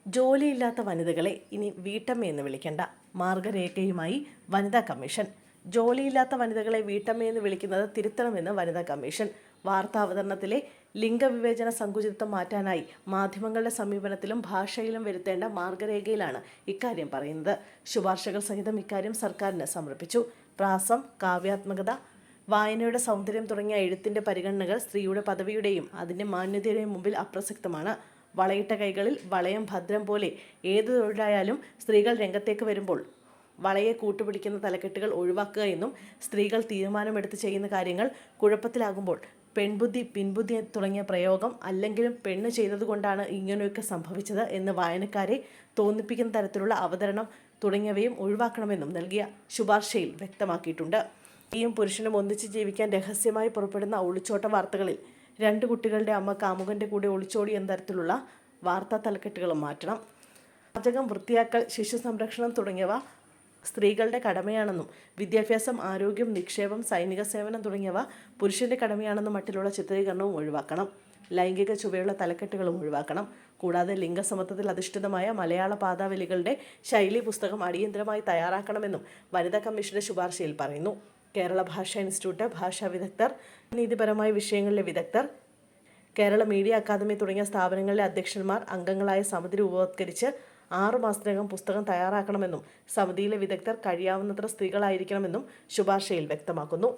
ജോലിയില്ലാത്ത വനിതകളെ ഇനി വീട്ടമ്മയെന്ന് വിളിക്കേണ്ട, മാർഗരേഖയുമായി വനിതാ കമ്മീഷൻ. ജോലിയില്ലാത്ത വനിതകളെ വീട്ടമ്മയെന്ന് വിളിക്കുന്നത് തിരുത്തണമെന്ന് വനിതാ കമ്മീഷൻ. വാർത്താവതരണത്തിലെ ലിംഗവിവേചന സങ്കുചിതത്വം മാറ്റാനായി മാധ്യമങ്ങളുടെ സമീപനത്തിലും ഭാഷയിലും വരുത്തേണ്ട മാർഗരേഖയിലാണ് ഇക്കാര്യം പറയുന്നത്. ശുപാർശകൾ സഹിതം ഇക്കാര്യം സർക്കാരിന് സമർപ്പിച്ചു. പ്രാസം, കാവ്യാത്മകത, വായനയുടെ സൗന്ദര്യം തുടങ്ങിയ എഴുത്തിന്റെ പരിഗണനകൾ സ്ത്രീയുടെ പദവിയുടെയും അതിൻ്റെ മാന്യതയുടെയും മുമ്പിൽ അപ്രസക്തമാണ്. വളയിട്ട കൈകളിൽ വളയം ഭദ്രം പോലെ ഏത് തൊഴിലായാലും സ്ത്രീകൾ രംഗത്തേക്ക് വരുമ്പോൾ വളയെ കൂട്ടുപിടിക്കുന്ന തലക്കെട്ടുകൾ ഒഴിവാക്കുക എന്നും സ്ത്രീകൾ തീരുമാനമെടുത്ത് ചെയ്യുന്ന കാര്യങ്ങൾ കുഴപ്പത്തിലാകുമ്പോൾ പെൺബുദ്ധി പിൻബുദ്ധി തുടങ്ങിയ പ്രയോഗം അല്ലെങ്കിലും പെണ്ണ് ചെയ്തതുകൊണ്ടാണ് ഇങ്ങനെയൊക്കെ സംഭവിച്ചത് എന്ന് വായനക്കാരെ തോന്നിപ്പിക്കുന്ന തരത്തിലുള്ള അവതരണം തുടങ്ങിയവയും ഒഴിവാക്കണമെന്നും നൽകിയ ശുപാർശയിൽ വ്യക്തമാക്കിയിട്ടുണ്ട്. സ്ത്രീയും പുരുഷനും ഒന്നിച്ച് ജീവിക്കാൻ രഹസ്യമായി പുറപ്പെടുന്ന ഒളിച്ചോട്ട വാർത്തകളിൽ 2 കുട്ടികളുടെ അമ്മ കാമുകന്റെ കൂടെ ഒളിച്ചോടി എന്ന തരത്തിലുള്ള വാർത്താ തലക്കെട്ടുകളും മാറ്റണം. പാചകം, വൃത്തിയാക്കൽ, ശിശു സംരക്ഷണം തുടങ്ങിയവ സ്ത്രീകളുടെ കടമയാണെന്നും വിദ്യാഭ്യാസം, ആരോഗ്യം, നിക്ഷേപം, സൈനിക സേവനം തുടങ്ങിയവ പുരുഷന്റെ കടമയാണെന്നും മറ്റുള്ള ചിത്രീകരണവും ഒഴിവാക്കണം. ലൈംഗിക ചുവയുള്ള തലക്കെട്ടുകളും ഒഴിവാക്കണം. കൂടാതെ ലിംഗസമത്വത്തിൽ അധിഷ്ഠിതമായ മലയാള പാദാവലികളുടെ ശൈലി പുസ്തകം അടിയന്തരമായി തയ്യാറാക്കണമെന്നും വനിതാ കമ്മീഷന്റെ ശുപാർശയിൽ പറയുന്നു. കേരള ഭാഷാ ഇൻസ്റ്റിറ്റ്യൂട്ട് ഭാഷാ വിദഗ്ധർ, നീതിപരമായ വിഷയങ്ങളിലെ വിദഗ്ധർ, കേരള മീഡിയ അക്കാദമി തുടങ്ങിയ സ്ഥാപനങ്ങളിലെ അധ്യക്ഷന്മാർ അംഗങ്ങളായ സമിതി രൂപവത്കരിച്ച് 6 മാസത്തിനകം പുസ്തകം തയ്യാറാക്കണമെന്നും സമിതിയിലെ വിദഗ്ധർ കഴിയാവുന്നത്ര സ്ത്രീകളായിരിക്കണമെന്നും ശുപാർശയിൽ വ്യക്തമാക്കുന്നു.